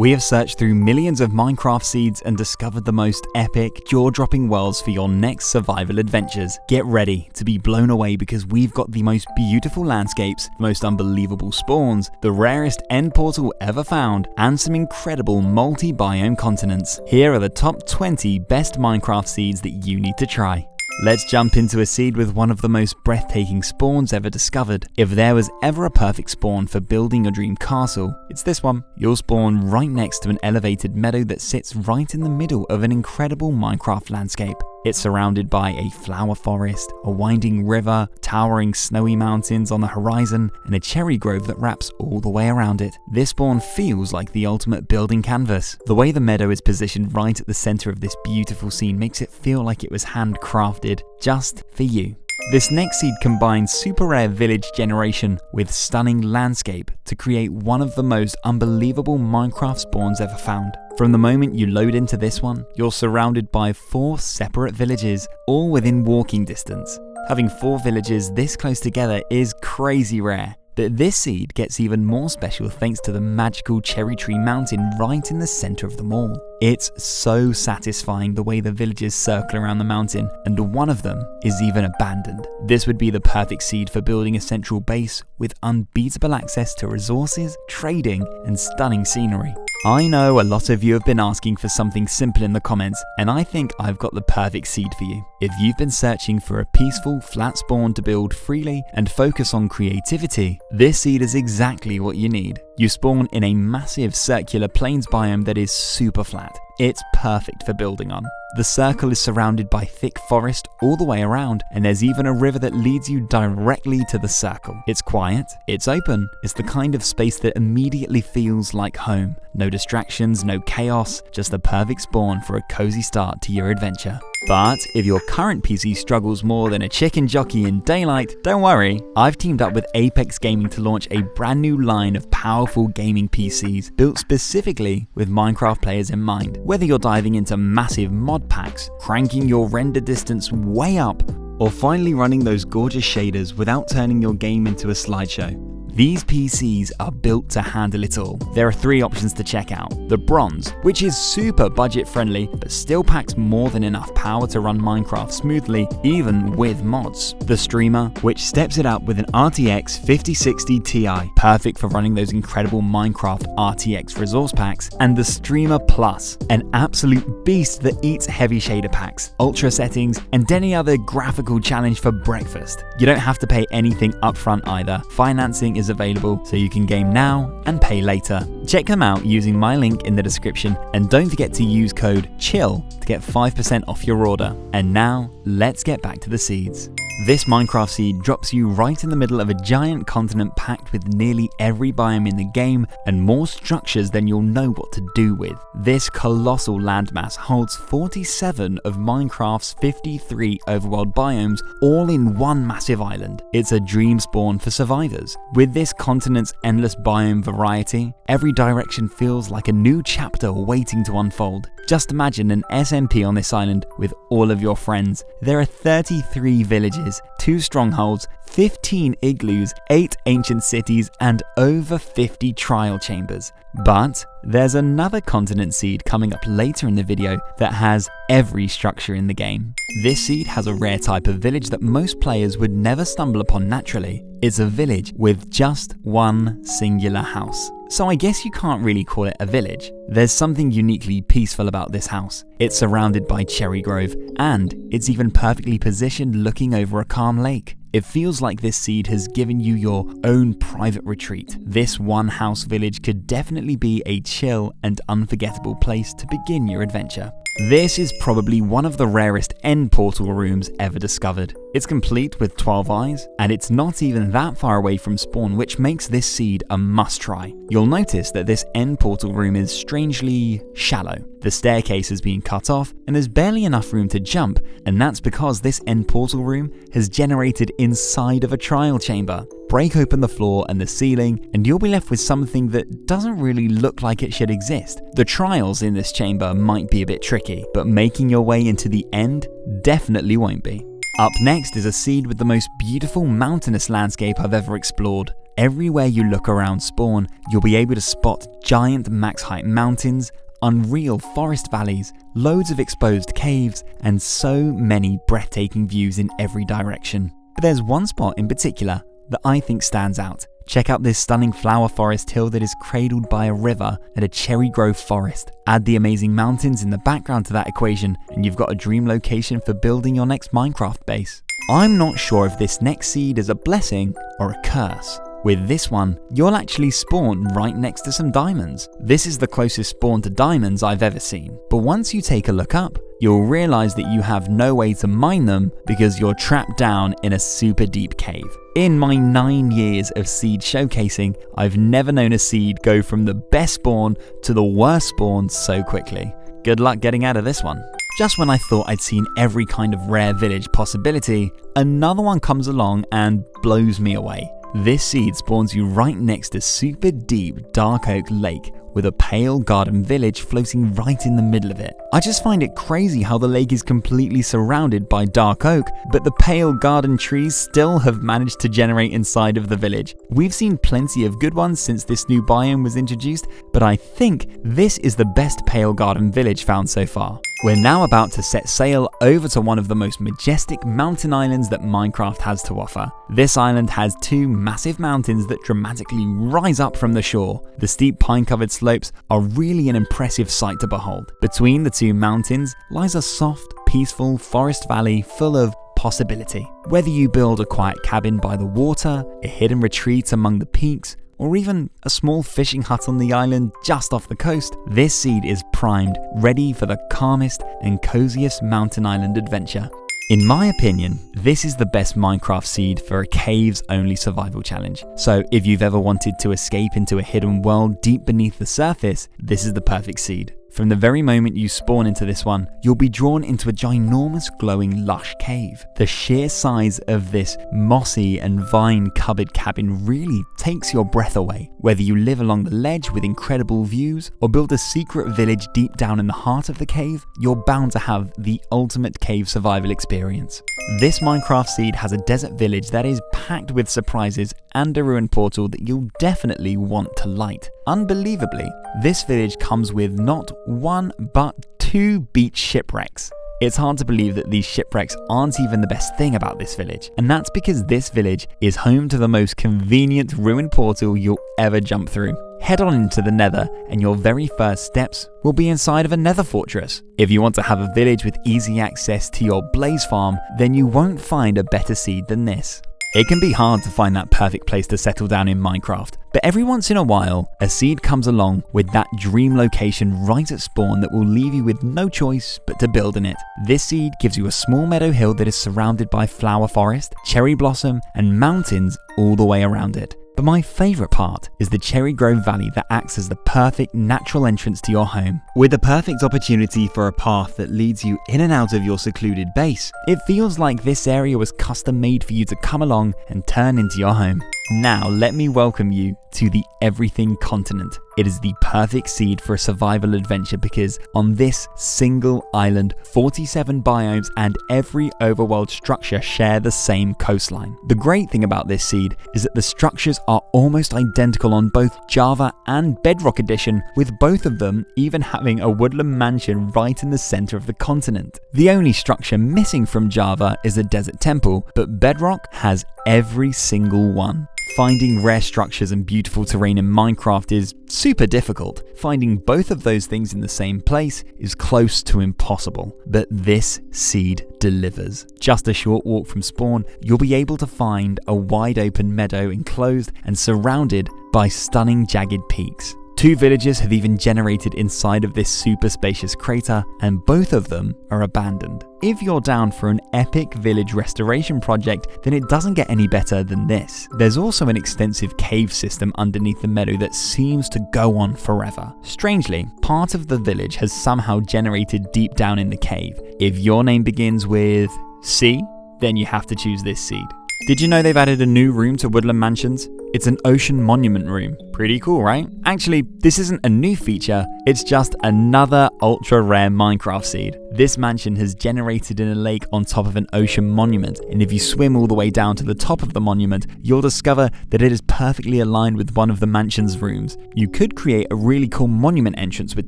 We have searched through millions of Minecraft seeds and discovered the most epic, jaw-dropping worlds for your next survival adventures. Get ready to be blown away because we've got the most beautiful landscapes, the most unbelievable spawns, the rarest end portal ever found, and some incredible multi-biome continents. Here are the top 20 best Minecraft seeds that you need to try. Let's jump into a seed with one of the most breathtaking spawns ever discovered. If there was ever a perfect spawn for building your dream castle, it's this one. You'll spawn right next to an elevated meadow that sits right in the middle of an incredible Minecraft landscape. It's surrounded by a flower forest, a winding river, towering snowy mountains on the horizon, and a cherry grove that wraps all the way around it. This spawn feels like the ultimate building canvas. The way the meadow is positioned right at the center of this beautiful scene makes it feel like it was handcrafted just for you. This next seed combines super rare village generation with stunning landscape to create one of the most unbelievable Minecraft spawns ever found. From the moment you load into this one, you're surrounded by 4 separate villages, all within walking distance. Having 4 villages this close together is crazy rare. But this seed gets even more special thanks to the magical cherry tree mountain right in the center of them all. It's so satisfying the way the villages circle around the mountain, and one of them is even abandoned. This would be the perfect seed for building a central base with unbeatable access to resources, trading, and stunning scenery. I know a lot of you have been asking for something simple in the comments, and I think I've got the perfect seed for you. If you've been searching for a peaceful, flat spawn to build freely and focus on creativity, this seed is exactly what you need. You spawn in a massive circular plains biome that is super flat. It's perfect for building on. The circle is surrounded by thick forest all the way around, and there's even a river that leads you directly to the circle. It's quiet, it's open, it's the kind of space that immediately feels like home. No distractions, no chaos, just the perfect spawn for a cozy start to your adventure. But if your current PC struggles more than a chicken jockey in daylight, don't worry. I've teamed up with Apex Gaming to launch a brand new line of powerful gaming PCs built specifically with Minecraft players in mind. Whether you're diving into massive mod packs, cranking your render distance way up, or finally running those gorgeous shaders without turning your game into a slideshow, these PCs are built to handle it all. There are 3 options to check out. The Bronze, which is super budget friendly, but still packs more than enough power to run Minecraft smoothly, even with mods. The Streamer, which steps it up with an RTX 5060 Ti, perfect for running those incredible Minecraft RTX resource packs. And the Streamer Plus, an absolute beast that eats heavy shader packs, ultra settings, and any other graphical challenge for breakfast. You don't have to pay anything upfront either. Financing is available, so you can game now and pay later. Check them out using my link in the description, and don't forget to use code CHILL to get 5% off your order. And now, let's get back to the seeds. This Minecraft seed drops you right in the middle of a giant continent packed with nearly every biome in the game and more structures than you'll know what to do with. This colossal landmass holds 47 of Minecraft's 53 overworld biomes all in one massive island. It's a dream spawn for survivors. With this continent's endless biome variety, every direction feels like a new chapter waiting to unfold. Just imagine an SMP on this island with all of your friends. There are 33 villages, 2 strongholds, 15 igloos, 8 ancient cities, and over 50 trial chambers. But there's another continent seed coming up later in the video that has every structure in the game. This seed has a rare type of village that most players would never stumble upon naturally. It's a village with just one singular house. So I guess you can't really call it a village. There's something uniquely peaceful about this house. It's surrounded by cherry grove, and it's even perfectly positioned looking over a calm lake. It feels like this seed has given you your own private retreat. This one house village could definitely be a chill and unforgettable place to begin your adventure. This is probably one of the rarest end portal rooms ever discovered. It's complete with 12 eyes, and it's not even that far away from spawn, which makes this seed a must-try. You'll notice that this end portal room is strangely shallow. The staircase has been cut off, and there's barely enough room to jump, and that's because this end portal room has generated inside of a trial chamber. Break open the floor and the ceiling, and you'll be left with something that doesn't really look like it should exist. The trials in this chamber might be a bit tricky, but making your way into the end definitely won't be. Up next is a seed with the most beautiful mountainous landscape I've ever explored. Everywhere you look around spawn, you'll be able to spot giant max height mountains, unreal forest valleys, loads of exposed caves, and so many breathtaking views in every direction. But there's one spot in particular that I think stands out. Check out this stunning flower forest hill that is cradled by a river and a cherry grove forest. Add the amazing mountains in the background to that equation, and you've got a dream location for building your next Minecraft base. I'm not sure if this next seed is a blessing or a curse. With this one, you'll actually spawn right next to some diamonds. This is the closest spawn to diamonds I've ever seen. But once you take a look up, you'll realize that you have no way to mine them because you're trapped down in a super deep cave. In my 9 years of seed showcasing, I've never known a seed go from the best spawn to the worst spawn so quickly. Good luck getting out of this one. Just when I thought I'd seen every kind of rare village possibility, another one comes along and blows me away. This seed spawns you right next to super deep dark oak lake with a pale garden village floating right in the middle of it. I just find it crazy how the lake is completely surrounded by dark oak, but the pale garden trees still have managed to generate inside of the village. We've seen plenty of good ones since this new biome was introduced, but I think this is the best pale garden village found so far. We're now about to set sail over to one of the most majestic mountain islands that Minecraft has to offer. This island has 2 massive mountains that dramatically rise up from the shore. The steep pine-covered slopes are really an impressive sight to behold. Between the 2 mountains lies a soft, peaceful forest valley full of possibility. Whether you build a quiet cabin by the water, a hidden retreat among the peaks, or even a small fishing hut on the island just off the coast, this seed is primed, ready for the calmest and coziest mountain island adventure. In my opinion, this is the best Minecraft seed for a caves-only survival challenge. So if you've ever wanted to escape into a hidden world deep beneath the surface, this is the perfect seed. From the very moment you spawn into this one, you'll be drawn into a ginormous glowing lush cave. The sheer size of this mossy and vine-covered cabin really takes your breath away. Whether you live along the ledge with incredible views or build a secret village deep down in the heart of the cave, you're bound to have the ultimate cave survival experience. This Minecraft seed has a desert village that is packed with surprises and a ruined portal that you'll definitely want to light. Unbelievably, this village comes with not 1 but 2 beach shipwrecks. It's hard to believe that these shipwrecks aren't even the best thing about this village, and that's because this village is home to the most convenient ruined portal you'll ever jump through. Head on into the nether and your very first steps will be inside of a nether fortress. If you want to have a village with easy access to your blaze farm, then you won't find a better seed than this. It can be hard to find that perfect place to settle down in Minecraft, but every once in a while, a seed comes along with that dream location right at spawn that will leave you with no choice but to build in it. This seed gives you a small meadow hill that is surrounded by flower forest, cherry blossom, and mountains all the way around it. But my favourite part is the Cherry Grove Valley that acts as the perfect natural entrance to your home. With a perfect opportunity for a path that leads you in and out of your secluded base, it feels like this area was custom made for you to come along and turn into your home. Now let me welcome you to the Everything Continent. It is the perfect seed for a survival adventure because on this single island, 47 biomes and every overworld structure share the same coastline. The great thing about this seed is that the structures are almost identical on both Java and Bedrock Edition, with both of them even having a woodland mansion right in the center of the continent. The only structure missing from Java is a desert temple, but Bedrock has every single one. Finding rare structures and beautiful terrain in Minecraft is super difficult. Finding both of those things in the same place is close to impossible, but this seed delivers. Just a short walk from spawn, you'll be able to find a wide open meadow enclosed and surrounded by stunning jagged peaks. 2 villages have even generated inside of this super spacious crater, and both of them are abandoned. If you're down for an epic village restoration project, then it doesn't get any better than this. There's also an extensive cave system underneath the meadow that seems to go on forever. Strangely, part of the village has somehow generated deep down in the cave. If your name begins with C, then you have to choose this seed. Did you know they've added a new room to Woodland Mansions? It's an ocean monument room. Pretty cool, right? Actually, this isn't a new feature, it's just another ultra rare Minecraft seed. This mansion has generated in a lake on top of an ocean monument, and if you swim all the way down to the top of the monument, you'll discover that it is perfectly aligned with one of the mansion's rooms. You could create a really cool monument entrance with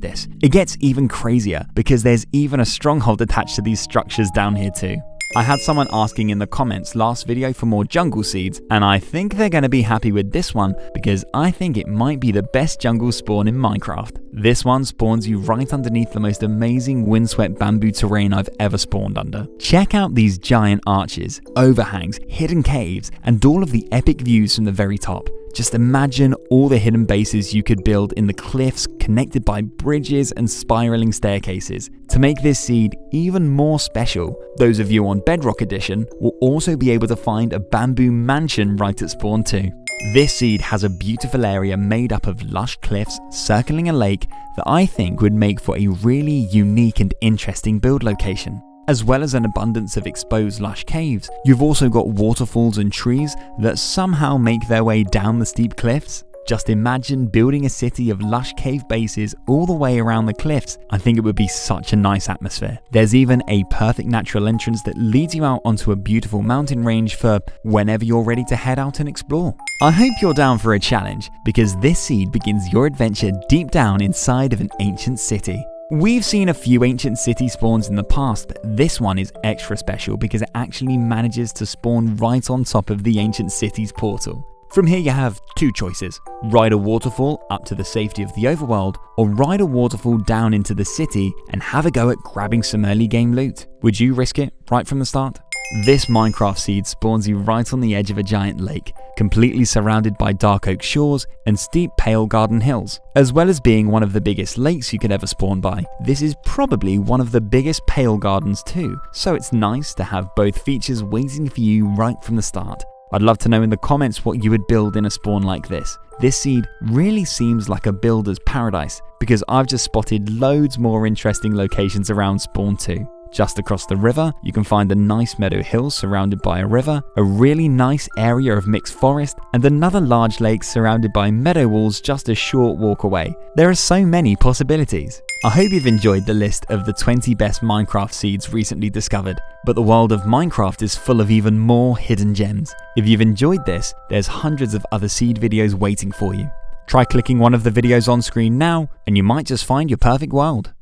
this. It gets even crazier, because there's even a stronghold attached to these structures down here too. I had someone asking in the comments last video for more jungle seeds, and I think they're going to be happy with this one because I think it might be the best jungle spawn in Minecraft. This one spawns you right underneath the most amazing windswept bamboo terrain I've ever spawned under. Check out these giant arches, overhangs, hidden caves, and all of the epic views from the very top. Just imagine all the hidden bases you could build in the cliffs connected by bridges and spiraling staircases. To make this seed even more special, those of you on Bedrock Edition will also be able to find a bamboo mansion right at spawn too. This seed has a beautiful area made up of lush cliffs circling a lake that I think would make for a really unique and interesting build location. As well as an abundance of exposed lush caves, you've also got waterfalls and trees that somehow make their way down the steep cliffs. Just imagine building a city of lush cave bases all the way around the cliffs. I think it would be such a nice atmosphere. There's even a perfect natural entrance that leads you out onto a beautiful mountain range for whenever you're ready to head out and explore. I hope you're down for a challenge, because this seed begins your adventure deep down inside of an ancient city. We've seen a few ancient city spawns in the past, but this one is extra special because it actually manages to spawn right on top of the ancient city's portal. From here you have two choices: ride a waterfall up to the safety of the overworld, or ride a waterfall down into the city and have a go at grabbing some early game loot. Would you risk it right from the start? This Minecraft seed spawns you right on the edge of a giant lake, completely surrounded by dark oak shores and steep pale garden hills. As well as being one of the biggest lakes you could ever spawn by, this is probably one of the biggest pale gardens too, so it's nice to have both features waiting for you right from the start. I'd love to know in the comments what you would build in a spawn like this. This seed really seems like a builder's paradise, because I've just spotted loads more interesting locations around spawn too. Just across the river, you can find a nice meadow hill surrounded by a river, a really nice area of mixed forest, and another large lake surrounded by meadow walls just a short walk away. There are so many possibilities. I hope you've enjoyed the list of the 20 best Minecraft seeds recently discovered, but the world of Minecraft is full of even more hidden gems. If you've enjoyed this, there's hundreds of other seed videos waiting for you. Try clicking one of the videos on screen now, and you might just find your perfect world.